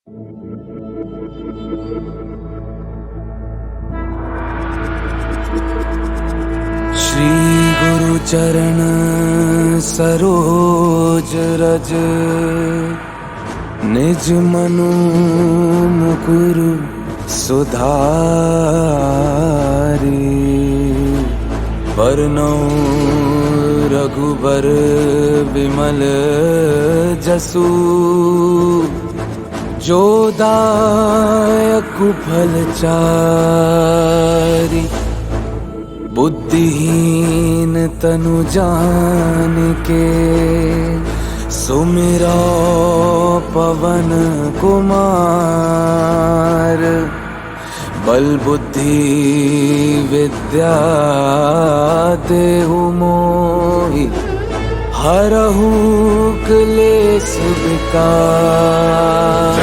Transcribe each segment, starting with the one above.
श्री गुरु चरण सरोज रज, निज मनु मुकुर सुधारी। वरनौ रघुबर विमल जसु, जो दायक फल चारि। बुद्धिहीन तनु जानिके, सुमिरो पवन कुमार। बल बुद्धि विद्या देहु मोहि, हरहु क्लेश विकार।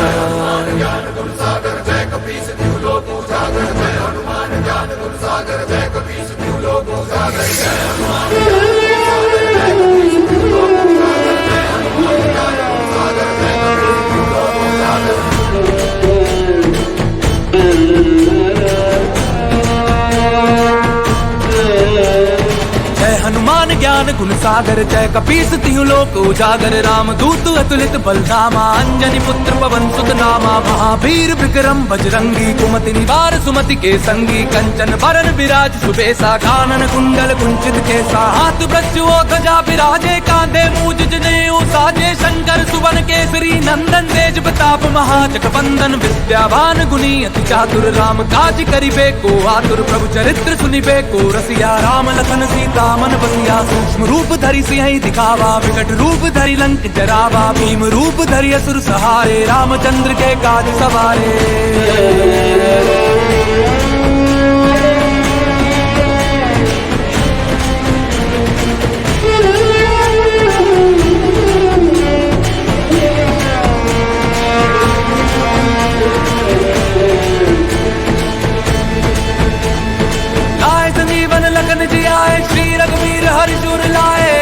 हनुमान ज्ञान गुण सागर, जय कपीस तिहु लोक उजागर। राम दूत अतुलित बलधामा, अंजनी पुत्र पवन सुत नामा। महावीर विक्रम बजरंगी, कुमति निवार सुमति के संगी। कंचन बरन विराज सुबेसा, कानन कुंडल कुंचित केसा। हाथ वृक्ष ओ ध्वजा विराजे, कांधे मूज जनेऊ साजे। शंकर सुवन केसरी नंदन, तेज प्रताप महाजगवंदन। विद्यावान गुणी अति चातुर, राम काज करिबे को आतुर। प्रभु चरित्र सुनिबे को रसिया, राम लखन सीता मन बसिया। सूक्ष्म रूप धरि सिंहि दिखावा, विकट रूप धरि लंक जरावा। भीम रूप धरि असुर सहारे, रामचंद्र के काज सवारे।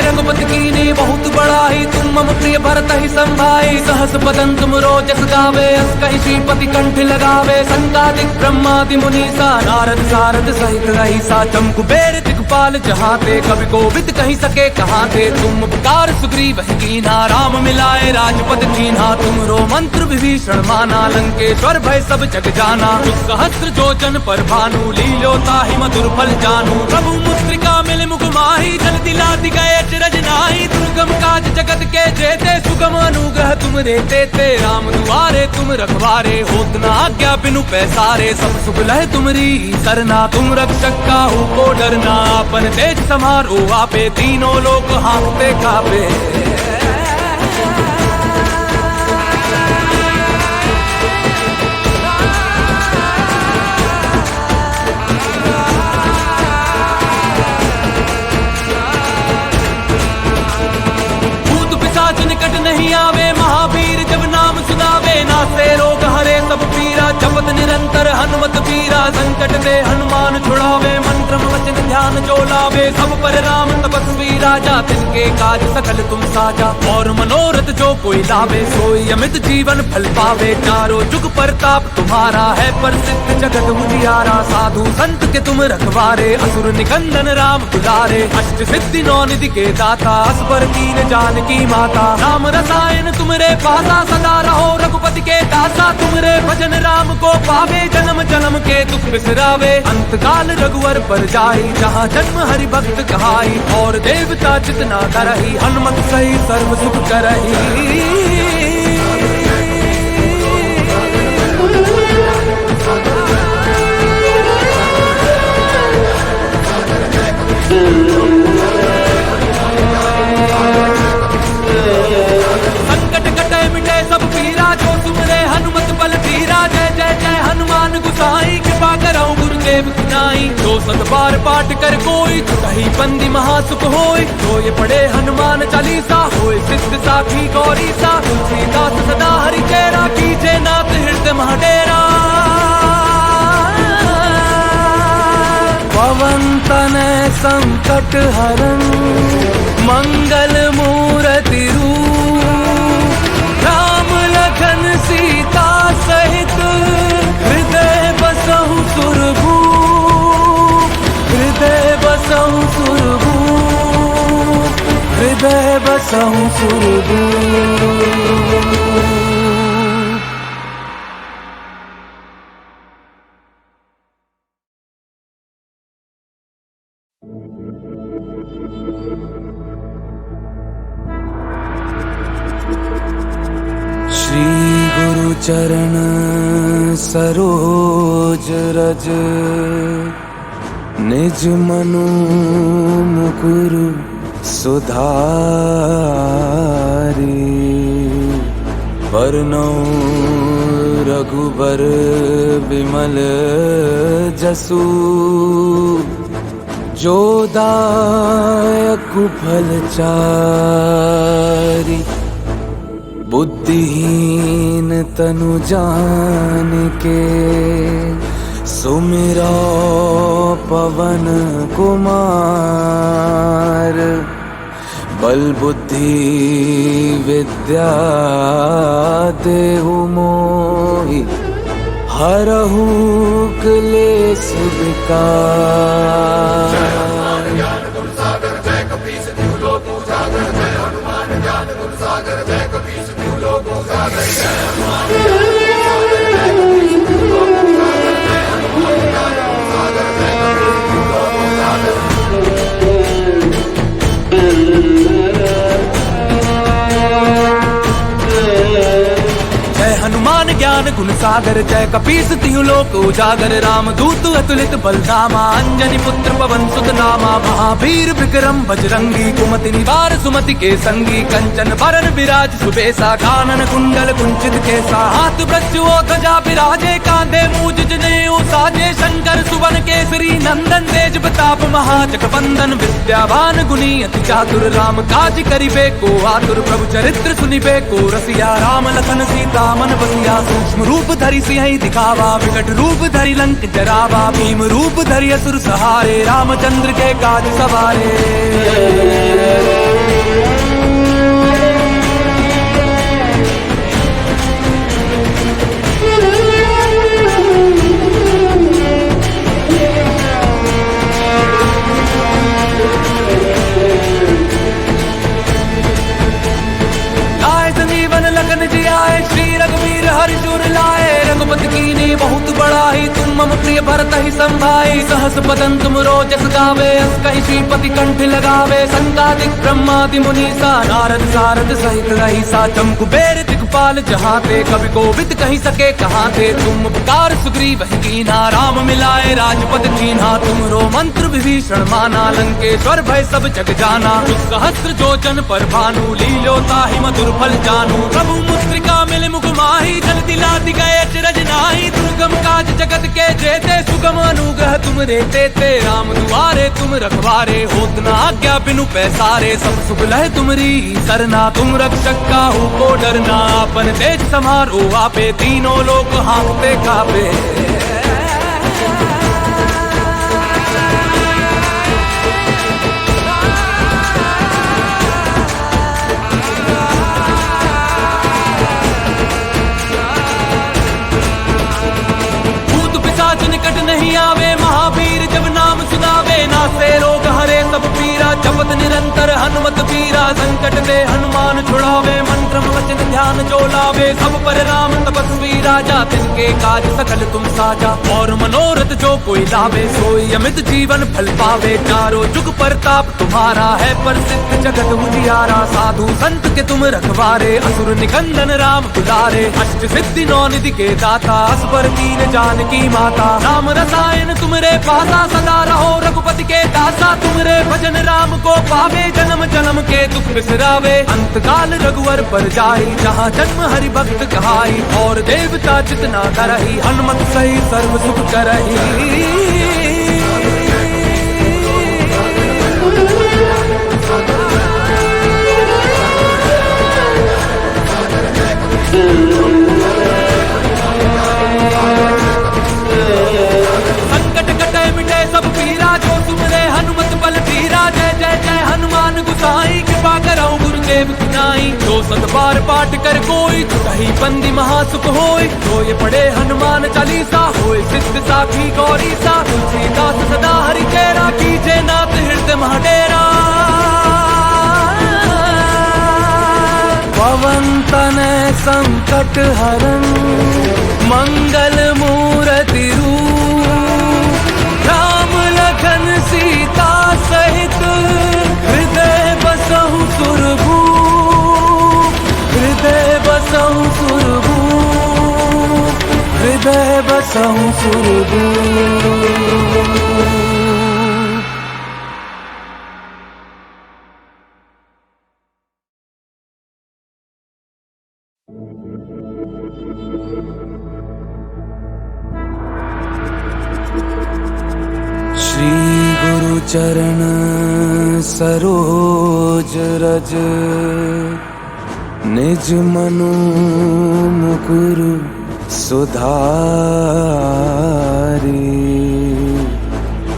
रघुपति कीन्ही बहुत बड़ाई, तुम मम प्रिय भरत ही संभाई। सहस बदन तुम रोजस गावे, अस कहि श्रीपति कंठ लगावे। संकादिक ब्रह्मादि मुनीसा, नारद सारद सहित रहीसा। जम कुबेर दिक्पाल जहाते, कवि कोविद कहि सके कहाते। तुम उपकार सुग्रीव ही कीन्हा, राम मिलाए राजपद दीन्हा। तुमरो मंत्र विभीषण माना, लंकेश्वर भय सब जग जाना। सहस्त्र जोजन पर भानु, लीलो ताहि मधुर फल जानू। प्रभु मुद्रिका मिल मुख माही, जल दिलाति गए अचरज नाही। दुर्गम काज जगत के जेते, सुगम अनुग्रह तुम देते थे। राम दुआरे तुम रखवारे, होत न आज्ञा बिनु पैसारे। सब सुख लह तुमरी सरना, तुम रक्षक काहू को डरना। अपन तेज समारो आपे, तीनों लोक हाँकते कापे। निकट नहीं आवे, महावीर जब नाम सुनावे। नासे रोग हरे सब पीरा, जपत निरंतर हनुमत पीरा। संकट ते हनुमान छुड़ावे, मंत्र वचन ध्यान जो लावे। सब पर राम तपस्वी राजा, तिनके काज सकल तुम साजा। और मनोरथ जो कोई लावे, सोई अमित जीवन फल पावे। चारों जुग परताप तुम्हारा है, प्रसिद्ध जगत उजियारा। साधु संत के तुम रखवारे, असुर निकंदन राम दुलारे। अष्ट सिद्धि नौ निधि के दाता, असबर कीन जानकी माता। राम रसायन तुमरे पासा, सदा रहो रघुपति के दासा। तुमरे भजन राम को पावे, जन्म जन्म के दुख बिसरावे। अंत काल रघुवर पर जाई, जहाँ जन्म हरि भक्त कहाई। और देवता जितना करही, हनुमत सही सर्व सुख करही। संकट कटे मिटे सब पीरा, जो तुमरे हनुमत बल धीरा। जय जय जय हनुमान गुसाई, कृपा करौ गुरुदेव की नाई। जो सत बार पाठ कर कोई, कहीं बंदी महासुख होय। जो ये पढ़े हनुमान चालीसा, होय सिद्ध साखी गौरी सा। तुलसीदास सदा हरि चेरा, कीजे नाथ हृदय महाडेरा। पवन तनय संकट हरन, मंगल मूरति रूप। राम लखन सीता सहु सुरगु। श्री गुरु चरण सरोज रज, निज मनु मुकुर सुधारी। वरनौ रघुबर विमल जसु, जो दायक फल चारि। बुद्धिहीन तनु जानिके, सुमिरो पवन कुमार। बल बुद्धि विद्या देहु मोहि, हरहु क्लेश विकार। हनुमान ज्ञान गुण सागर, जय कपीस तिहु लोक उजागर। राम दूत अतुलित बलधामा, अंजनी पुत्र पवन सुत नामा। महावीर विक्रम बजरंगी, कुमति निवार सुमति के संगी। कंचन बरन विराज सुबेसा, कानन कुंडल कुंचित केसा। हाथ वृक्ष ओ ध्वजा विराजे, कांधे मूज जनेऊ साजे। शंकर सुवन केसरी नंदन, तेज प्रताप महाजगवंदन। विद्यावान गुणी अति चातुर, राम काज करिबे को आतुर। प्रभु चरित्र सुनिबे को रसिया, राम लखन सीता मन बसिया। सूक्ष्म रूप धरि सिंह दिखावा, विकट रूप धरि लंक जरावा। भीम रूप धरि असुर सहारे, रामचंद्र के काज सवारे। श्री रघुवीर हरि सुर लाए, रघुपति कीन्ही बहुत बड़ाई। तुम मम प्रिय भरत ही संभाई। सहस बदन तुम रोजस गावे, अस कहि श्रीपति कंठ लगावे। संकादिक ब्रह्मादि मुनीसा, नारद सारद सहित रहीसा। जम कुबेर दिक्पाल जहाते, कवि कोविद कहि सके कहाते। तुम उपकार सुग्रीव ही कीन्हा, राम मिलाए राजपद दीन्हा। तुमरो मंत्र विभीषण माना, लंकेश्वर भय सब जग जाना। सहस्त्र जोजन पर भानु, लील्यो ताहि मधुर फल जानू। प्रभु मुद्रिका मिल मुख माही, जल दिलाति गए अचरज नाही। दुर्गम काज जगत के जेते, सुगम अनुग्रह तुम रे ते। राम दुआरे तुम रखवारे, होत न आज्ञा बिनु पैसारे। सब सुख लह तुमरी सरना, तुम रक्षक काहू को डरना। अपन तेज समारो आपे, तीनों लोक हाँकते कापे। निकट नहीं आवे, महावीर जब नाम सुनावे। नासे रोग हरे सब पीरा, जपत निरंतर हनुमत पीरा। संकट ते हनुमान छुड़ावे, मंत्र वचन ध्यान जो लावे। सब पर राम तपस्वी राजा, तिनके काज सकल तुम साजा। और मनोरथ जो कोई लावे, सोई अमित जीवन फल पावे। चारों जुग परताप तुम्हारा है, प्रसिद्ध जगत उजियारा। साधु संत के तुम रखवारे, असुर निकंदन राम दुलारे। अष्ट सिद्धि नौ निधि के दाता, असबर कीन जानकी माता। राम रसायन तुमरे पासा, सदा रहो रघुपति के दासा। तुमरे भजन राम को पावे, जन्म जन्म के दुख बिसरावे। अंत काल रघुवर पर जाई, जहाँ जन्म हरि भक्त कहाई। और देवता जितना करही, हनुमत सही सर्व सुख करही। संकट कटे मिटे सब पीरा, जो तुमरे हनुमत बल धीरा। जय जय जय हनुमान गुसाई, कृपा करौ गुरुदेव की नाई। जो सत बार पाठ कर कोई, कहीं बंदी महासुख होय। जो ये पढ़े हनुमान चालीसा, होय सिद्ध साखी गौरी सा। तुलसीदास सदा हरि चेरा, कीजे नाथ हृदय महडेरा। पवन तनय संकट हरन मंगल मूर्ति रूप राम लखन सीता सहित हृदय बसहु सुरभूप हृदय बसहु सुरभूप हृदय बसहु सुरभूप। श्री गुरु चरण सरोज रज निज मनु मुकुर सुधारी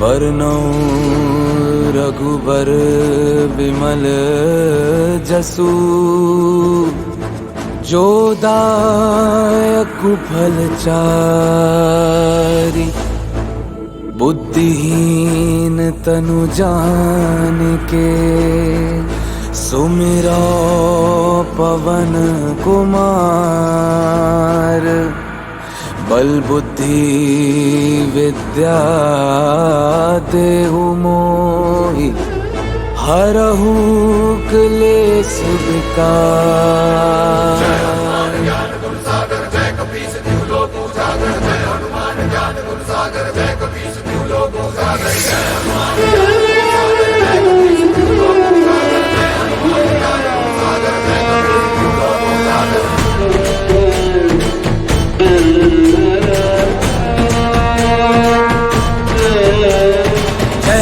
वरनौ रघुबर विमल जसु जो दायक फल चारि बुद्धिहीन तनु जानिके सुमिरो पवन कुमार बल बुद्धि विद्या देहु मोहि हरहु क्लेश विकार।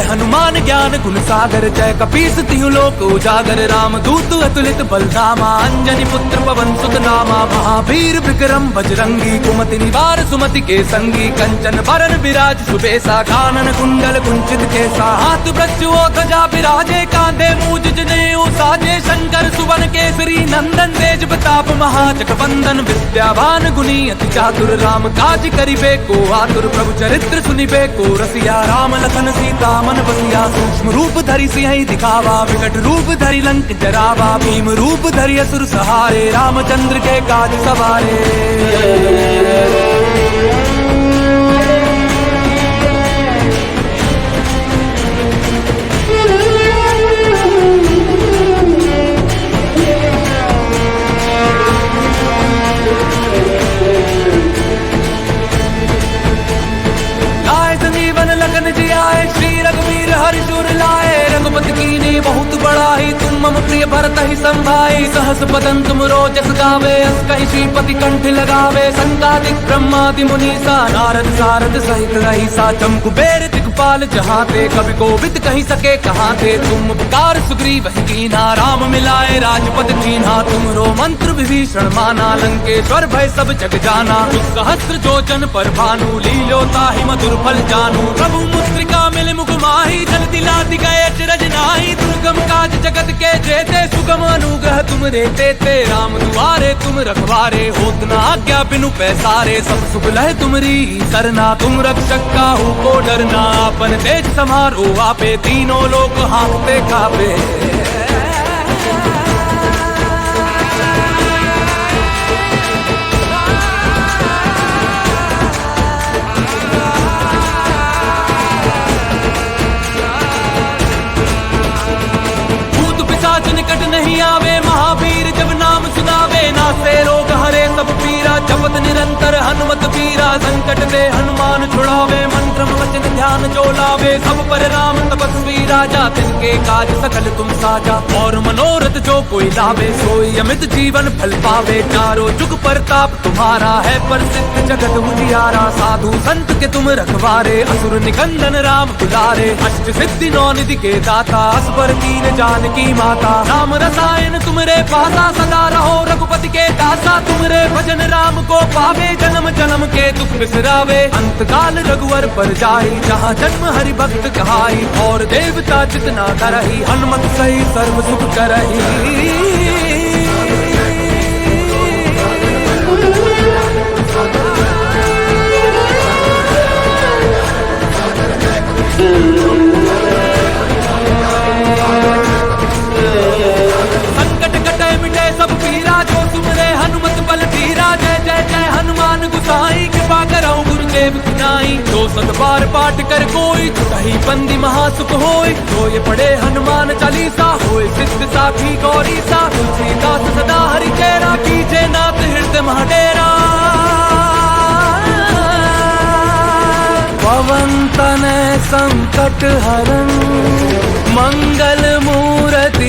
हनुमान ज्ञान गुण सागर जय कपीस तिहु लोक उजागर राम दूत अतुलित बलधामा अंजनी पुत्र पवन सुत नामा महावीर विक्रम बजरंगी कुमति निवार सुमति के संगी कंचन बरन विराज सुबेसा कानन कुंडल कुंचित केसा हाथ वृक्ष ध्वजा विराजे कांधे मूज जनेऊ साजे शंकर सुवन केसरी नंदन तेज प्रताप महाजगवंदन विद्यावान गुणी अति चातुर राम काज करिबे को आतुर प्रभु चरित्र सुनिबे को रसिया राम लखन सीता मन बसिया सूक्ष्म रूप धरि सिंह दिखावा विकट रूप धरि लंक जरावा भीम रूप धरि असुर सहारे रामचंद्र के काज सवारे। लगन जी आए श्री रघुवीर हरिशूर लाए रघुपति कीन्ही बहुत बड़ाई तुम मम प्रिय भरत ही संभाई सहस बदन तुम रोजस गावे अस कहि श्रीपति कंठ लगावे संकादिक ब्रह्मादि मुनीसा नारद सारद सहित रहीसा जम कुबेर दिक्पाल जहाते कवि कोविद कहि सके कहाते तुम उपकार सुग्रीव ही कीन्हा राम मिलाए राजपद दीन्हा तुमरो मंत्र विभीषण माना लंकेश्वर भय सब जग जाना सहस्त्र जोजन पर भानु लीलो ताहि मधुर फल जानू प्रभु मुद्रिका मिल मुख माही जल दिलाति गए अचरज नाही दुर्गम काज जगत के जेते सुगम अनुग्रह तुम रेते ते राम दुआरे तुम रखवारे होत न आज्ञा बिनु पैसारे सब सुख लह तुमरी सरना तुम रक्षक काहू को डरना अपन तेज समारो आपे तीनों लोक हाँकते कापे। निकट नहीं आवे महावीर जब नाम सुनावे नासे रोग हरे सब पीरा जपत निरंतर हनुमत पीरा संकट ते हनुमान छुड़ावे मंत्र वचन ध्यान जो लावे सब पर राम तपस्वी राजा तिनके काज सकल तुम साजा और मनोरथ जो कोई लावे सोई अमित जीवन फल पावे चारों जुग परताप तुम्हारा है प्रसिद्ध जगत उजियारा साधु संत के तुम रखवारे असुर निकंदन राम दुलारे अष्ट सिद्धि नौ निधि के दाता असबर कीन जानकी माता राम रसायन तुमरे पासा सदा रहो रघुपति के दासा तुमरे भजन राम को पावे जन्म जन्म के दुख बिसरावे अंत काल रघुवर पर जाई जहाँ जन्म हरि भक्त कहाई और देवता जितना करही हनुमत सही सर्व सुख करही। संकट कटे मिटे सब पीरा सतबार पाठ कर कोई छुटही बंदी महासुख होय। तो ये पढ़े हनुमान चालीसा होय सिद्ध साखी गौरी सा। तुलसीदास सदा हरि चेरा कीजे नाथ हृदय महाडेरा। पवन तनय संकट हरन मंगल मूरति